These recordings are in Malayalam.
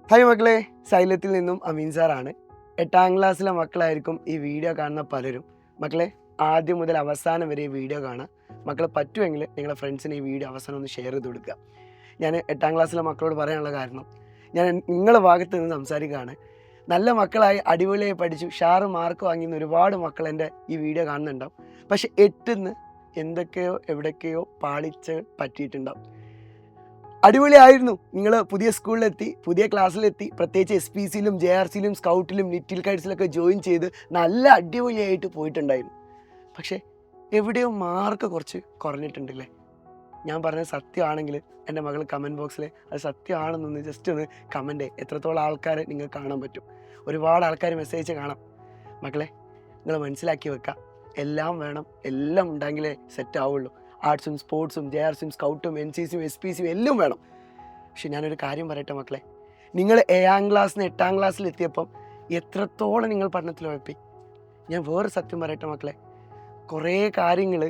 ഹായ് മക്കളെ, സൈലത്തിൽ നിന്നും അമീൻ സാറാണ്. 8ാം ക്ലാസ്സിലെ മക്കളായിരിക്കും ഈ വീഡിയോ കാണുന്ന പലരും. മക്കളെ, ആദ്യം മുതൽ അവസാനം വരെ ഈ വീഡിയോ കാണാം. മക്കൾ പറ്റുമെങ്കിൽ നിങ്ങളുടെ ഫ്രണ്ട്സിന് ഈ വീഡിയോ അവസാനം ഒന്ന് ഷെയർ ചെയ്ത് കൊടുക്കുക. ഞാൻ 8ാം ക്ലാസ്സിലെ മക്കളോട് പറയാനുള്ള കാരണം, ഞാൻ നിങ്ങളുടെ ഭാഗത്ത് നിന്ന് സംസാരിക്കുകയാണ്. നല്ല മക്കളായി അടിപൊളിയായി പഠിച്ചു ഷാറ് മാർക്ക് വാങ്ങിയെന്ന് ഒരുപാട് മക്കൾ എൻ്റെ ഈ വീഡിയോ കാണുന്നുണ്ടാവും. പക്ഷെ 8ന്ന് എന്തൊക്കെയോ എവിടേക്കെയോ പാളിച്ച് പറ്റിയിട്ടുണ്ടാവും. അടിപൊളിയായിരുന്നു. നിങ്ങൾ പുതിയ സ്കൂളിലെത്തി, പുതിയ ക്ലാസ്സിലെത്തി, പ്രത്യേകിച്ച് SPCയിലും JRCയിലും സ്കൗട്ടിലും ലിറ്റിൽ കൈറ്റ്സിലൊക്കെ ജോയിൻ ചെയ്ത് നല്ല അടിപൊളിയായിട്ട് പോയിട്ടുണ്ടായിരുന്നു. പക്ഷേ എവിടെയോ മാർക്ക് കുറച്ച് കുറഞ്ഞിട്ടുണ്ടല്ലേ? ഞാൻ പറഞ്ഞത് സത്യമാണെങ്കിൽ എൻ്റെ മകൾ കമൻറ്റ് ബോക്സിൽ അത് സത്യമാണെന്നൊന്ന് ജസ്റ്റ് ഒന്ന് കമൻറ്റ് എത്രത്തോളം ആൾക്കാരെ നിങ്ങൾക്ക് കാണാൻ പറ്റും. ഒരുപാട് ആൾക്കാർ മെസ്സേജ് കാണാം. മക്കളെ, നിങ്ങൾ മനസ്സിലാക്കി വെക്കുക, എല്ലാം വേണം, എല്ലാം ഉണ്ടെങ്കിലേ സെറ്റ് ആവുള്ളൂ. ആർട്സും സ്പോർട്സും JRCയും സ്കൗട്ടും NCCയും SPCയും എല്ലാം വേണം. പക്ഷെ ഞാനൊരു കാര്യം പറയട്ടെ മക്കളെ, നിങ്ങൾ 7ാം ക്ലാസ്സിൽ നിന്ന് 8ാം ക്ലാസ്സിലെത്തിയപ്പം എത്രത്തോളം നിങ്ങൾ പഠനത്തിൽ ഉഴപ്പി. ഞാൻ വേറെ സത്യം പറയട്ടെ മക്കളെ, കുറേ കാര്യങ്ങൾ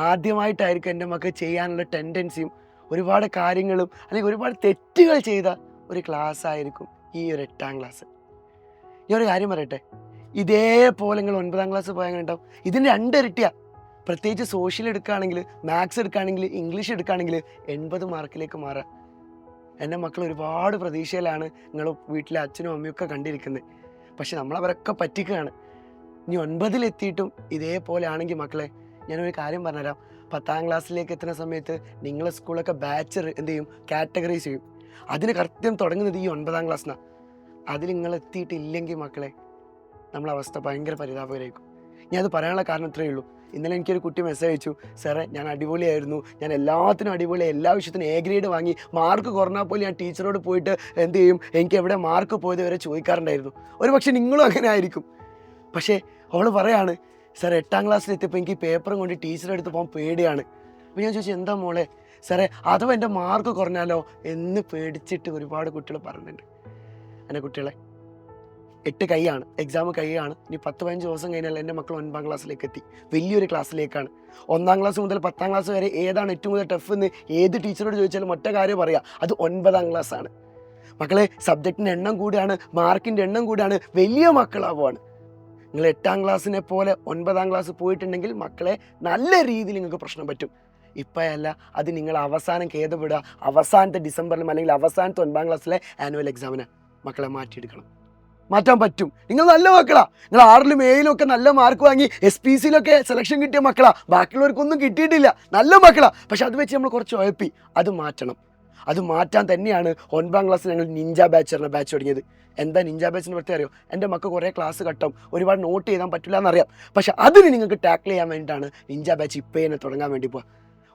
ആദ്യമായിട്ടായിരിക്കും എൻ്റെ മക്കൾ ചെയ്യാനുള്ള ടെൻഡൻസിയും ഒരുപാട് കാര്യങ്ങളും അല്ലെങ്കിൽ ഒരുപാട് തെറ്റുകൾ ചെയ്ത ഒരു ക്ലാസ് ആയിരിക്കും ഈ ഒരു 8ാം ക്ലാസ്. ഞാനൊരു കാര്യം പറയട്ടെ, ഇതേപോലെ നിങ്ങൾ 9ാം ക്ലാസ് പോയാൽ അങ്ങനെ ഉണ്ടാവും. ഇതിൻ്റെ 2 ഇരട്ടിയാണ്. പ്രത്യേകിച്ച് സോഷ്യൽ എടുക്കുകയാണെങ്കിൽ, മാത്സ് എടുക്കുകയാണെങ്കിൽ, ഇംഗ്ലീഷ് എടുക്കുകയാണെങ്കിൽ 80 മാർക്കിലേക്ക് മാറുക. എൻ്റെ മക്കൾ ഒരുപാട് പ്രതീക്ഷയിലാണ് നിങ്ങൾ വീട്ടിലെ അച്ഛനും അമ്മയൊക്കെ കണ്ടിരിക്കുന്നത്. പക്ഷെ നമ്മളവരൊക്കെ പറ്റിക്കുകയാണ്. ഇനി 9ലെത്തിയിട്ടും ഇതേപോലെ ആണെങ്കിൽ മക്കളെ, ഞാനൊരു കാര്യം പറഞ്ഞുതരാം. 10ാം ക്ലാസ്സിലേക്ക് എത്തുന്ന സമയത്ത് നിങ്ങളെ സ്കൂളൊക്കെ ബാച്ച് എന്ത് ചെയ്യും, കാറ്റഗറൈസ് ചെയ്യും. അതിന് കൃത്യം തുടങ്ങുന്നത് ഈ 9ാം ക്ലാസ്സിനാണ്. അതിൽ നിങ്ങൾ എത്തിയിട്ടില്ലെങ്കിൽ മക്കളെ, നമ്മളെ അവസ്ഥ ഭയങ്കര പരിതാപകരമായിരിക്കും. ഞാൻ അത് പറയാനുള്ള കാരണം ഇത്രയേ ഉള്ളൂ. ഇന്നലെ എനിക്കൊരു കുട്ടി മെസ്സേജ് അയച്ചു, സാറേ ഞാൻ അടിപൊളിയായിരുന്നു, ഞാൻ എല്ലാത്തിനും അടിപൊളിയായി, എല്ലാ വിഷയത്തിനും A ഗ്രേഡ് വാങ്ങി, മാർക്ക് കുറഞ്ഞാൽ പോലും ഞാൻ ടീച്ചറോട് പോയിട്ട് എന്ത് ചെയ്യും, എനിക്ക് എവിടെ മാർക്ക് പോയത് വരെ ചോദിക്കാറുണ്ടായിരുന്നു. ഒരു പക്ഷേ നിങ്ങളും അങ്ങനെ ആയിരിക്കും. പക്ഷേ അവൾ പറയാണ്, സാർ 8ാം ക്ലാസ്സിലെത്തിയപ്പോൾ എനിക്ക് പേപ്പറും കൊണ്ട് ടീച്ചറെ അടുത്ത് പോകാൻ പേടിയാണ്. അപ്പോൾ ഞാൻ ചോദിച്ചു, എന്താ മോളെ? സാറേ അഥവാ എൻ്റെ മാർക്ക് കുറഞ്ഞാലോ എന്ന് പേടിച്ചിട്ട് ഒരുപാട് കുട്ടികൾ പറഞ്ഞിട്ടുണ്ട്. എൻ്റെ കുട്ടികളെ, 8 കൈയാണ്, എക്സാം കൈയാണ്. ഇനി 10-15 ദിവസം കഴിഞ്ഞാൽ എൻ്റെ മക്കൾ 9ാം ക്ലാസ്സിലേക്ക് എത്തി, വലിയൊരു ക്ലാസ്സിലേക്കാണ്. 1ാം ക്ലാസ് മുതൽ 10ാം ക്ലാസ് വരെ ഏതാണ് ഏറ്റവും കൂടുതൽ ടഫ് എന്ന് ഏത് ടീച്ചറോട് ചോദിച്ചാലും ഒറ്റ കാര്യം പറയുക, അത് 9ാം ക്ലാസ്സാണ്. മക്കളെ, സബ്ജക്റ്റിൻ്റെ എണ്ണം കൂടിയാണ്, മാർക്കിൻ്റെ എണ്ണം കൂടിയാണ്, വലിയ മക്കളാവുകയാണ്. നിങ്ങൾ 8ാം ക്ലാസ്സിനെ പോലെ 9ാം ക്ലാസ് പോയിട്ടുണ്ടെങ്കിൽ മക്കളെ നല്ല രീതിയിൽ നിങ്ങൾക്ക് പ്രശ്നം പറ്റും. ഇപ്പോഴല്ല, അത് നിങ്ങൾ അവസാനം ഖേദപ്പെടുക, അവസാനത്തെ ഡിസംബറിലും അല്ലെങ്കിൽ അവസാനത്തെ 9ാം ക്ലാസ്സിലെ ആനുവൽ എക്സാമിന് മക്കളെ മാറ്റിയെടുക്കണം. മാറ്റാൻ പറ്റും. നിങ്ങൾ നല്ല മക്കളാ. നിങ്ങൾ 6ലും 7ലും ഒക്കെ നല്ല മാർക്ക് വാങ്ങി SPCയിലൊക്കെ സെലക്ഷൻ കിട്ടിയ മക്കളാ. ബാക്കിയുള്ളവർക്കൊന്നും കിട്ടിയിട്ടില്ല, നല്ല മക്കളാ. പക്ഷെ അത് വെച്ച് നമ്മൾ കുറച്ച് ഉഴപ്പി. അത് മാറ്റണം. അത് മാറ്റാൻ തന്നെയാണ് 9ാം ക്ലാസ്സിൽ ഞങ്ങൾ നിഞ്ച ബാച്ച് എന്ന ബാച്ച് തുടങ്ങിയത്. എന്താ നിഞ്ച ബാച്ചിന് പ്രത്യേകം അറിയോ? എൻ്റെ മക്കൾ കുറേ ക്ലാസ് കട്ടും, ഒരുപാട് നോട്ട് ചെയ്താൻ പറ്റില്ല എന്നറിയാം. പക്ഷെ അതിന് നിങ്ങൾക്ക് ടാക്കിൾ ചെയ്യാൻ വേണ്ടിയിട്ടാണ് നിഞ്ച ബാച്ച് ഇപ്പോൾ തന്നെ തുടങ്ങാൻ വേണ്ടി പോവുക.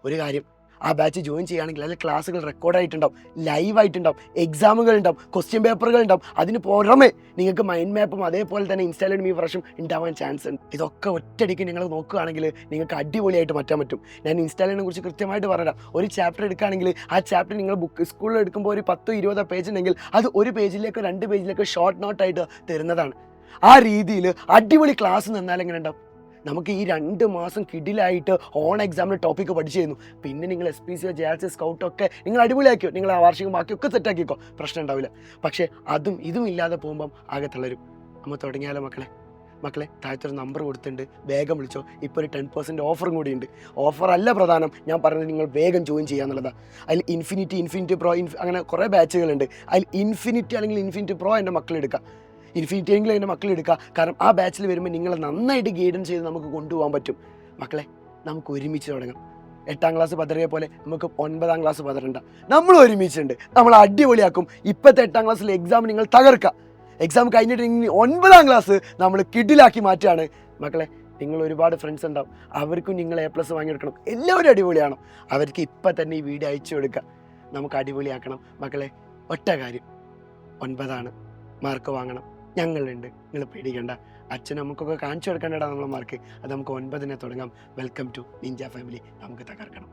ഒരു കാര്യം, ആ ബാച്ച് ജോയിൻ ചെയ്യുകയാണെങ്കിൽ അതിൽ ക്ലാസ്സുകൾ റെക്കോർഡായിട്ടുണ്ടാവും, ലൈവായിട്ടുണ്ടാവും, എക്സാമുകൾ ഉണ്ടാവും, ക്വസ്റ്റ്യൻ പേപ്പറുകൾ ഉണ്ടാവും. അതിന് പുറമെ നിങ്ങൾക്ക് മൈൻഡ് മാപ്പും അതേപോലെ തന്നെ ഇൻസ്റ്റാൾഡ് മീ വർഷം ഉണ്ടാവാൻ ചാൻസ് ഉണ്ട്. ഇതൊക്കെ ഒറ്റയടിക്ക് നിങ്ങൾ നോക്കുകയാണെങ്കിൽ നിങ്ങൾക്ക് അടിപൊളിയായിട്ട് മാറ്റാൻ പറ്റും. ഞാൻ ഇൻസ്റ്റാളിനെ കുറിച്ച് കൃത്യമായിട്ട് പറഞ്ഞുതരാം. ഒരു ചാപ്റ്റർ എടുക്കുകയാണെങ്കിൽ ആ ചാപ്റ്റർ നിങ്ങൾ സ്കൂളിൽ എടുക്കുമ്പോൾ ഒരു 10-20 പേജ് ഉണ്ടെങ്കിൽ അത് ഒരു പേജിലേക്കോ 2 പേജിലേക്കോ ഷോർട്ട് നോട്ടായിട്ട് തരുന്നതാണ്. ആ രീതിയിൽ അടിപൊളി ക്ലാസ് നിന്നാൽ എങ്ങനെ ഉണ്ടാവും? നമുക്ക് ഈ 2 മാസം കിടിലായിട്ട് ഓൺ എക്സാമിന് ടോപ്പിക്ക് പഠിച്ചിരുന്നു. പിന്നെ നിങ്ങൾ SPCയോ JRC സ്കൗട്ടൊക്കെ നിങ്ങൾ അടിപൊളിയാക്കിയോ, നിങ്ങൾ ആ വാർഷികം ബാക്കിയൊക്കെ സെറ്റാക്കിക്കോ, പ്രശ്നം ഉണ്ടാവില്ല. പക്ഷേ അതും ഇതും ഇല്ലാതെ പോകുമ്പം ആകെ തളരും. നമ്മൾ തുടങ്ങിയാലോ മക്കളെ? താഴത്തൊരു നമ്പർ കൊടുത്തിട്ടുണ്ട്, വേഗം വിളിച്ചോ. ഇപ്പോൾ ഒരു 10% ഓഫറും കൂടി ഉണ്ട്. ഓഫറല്ല പ്രധാനം, ഞാൻ പറഞ്ഞത് നിങ്ങൾ വേഗം ജോയിൻ ചെയ്യാന്നുള്ളതാണ്. അതിൽ ഇൻഫിനിറ്റി പ്രോ അങ്ങനെ കുറേ ബാച്ചുകളുണ്ട്. അതിൽ ഇൻഫിനിറ്റി അല്ലെങ്കിൽ ഇൻഫിനിറ്റി പ്രോ എൻ്റെ മക്കളെടുക്കാം, ഇൻഫിനിറ്റി എങ്കിലും എൻ്റെ മക്കളെടുക്കുക. കാരണം ആ ബാച്ചിൽ വരുമ്പോൾ നിങ്ങളെ നന്നായിട്ട് ഗൈഡൻസ് ചെയ്ത് നമുക്ക് കൊണ്ടുപോകാൻ പറ്റും. മക്കളെ, നമുക്ക് ഒരുമിച്ച് തുടങ്ങാം. 8ാം ക്ലാസ് പതറിയ പോലെ നമുക്ക് 9ാം ക്ലാസ് പതറണ്ട. നമ്മൾ ഒരുമിച്ചുണ്ട്, നമ്മൾ അടിപൊളിയാക്കും. ഇപ്പോഴത്തെ 8ാം ക്ലാസ്സിലെ എക്സാം നിങ്ങൾ തകർക്കുക. എക്സാം കഴിഞ്ഞിട്ട് 9ാം ക്ലാസ് നമ്മൾ കിഡിലാക്കി മാറ്റുകയാണ്. മക്കളെ, നിങ്ങൾ ഒരുപാട് ഫ്രണ്ട്സ് ഉണ്ടാവും, അവർക്കും നിങ്ങൾ A+ വാങ്ങിയെടുക്കണം. എല്ലാവരും അടിപൊളിയാണോ? അവർക്ക് ഇപ്പം തന്നെ ഈ വീഡിയോ അയച്ചു കൊടുക്കുക. നമുക്ക് അടിപൊളിയാക്കണം. മക്കളെ, ഒറ്റ കാര്യം, 9ആണ്, മാർക്ക് വാങ്ങണം. ഞങ്ങളുണ്ട്, നിങ്ങൾ പേടിക്കണ്ട. അച്ഛനും നമുക്കൊക്കെ കാണിച്ചു കൊടുക്കേണ്ടടാ നമ്മളെ മാർക്ക്. അത് നമുക്ക് 9നെ തുടങ്ങാം. Welcome to ninja family. നമുക്ക് തകർക്കണം.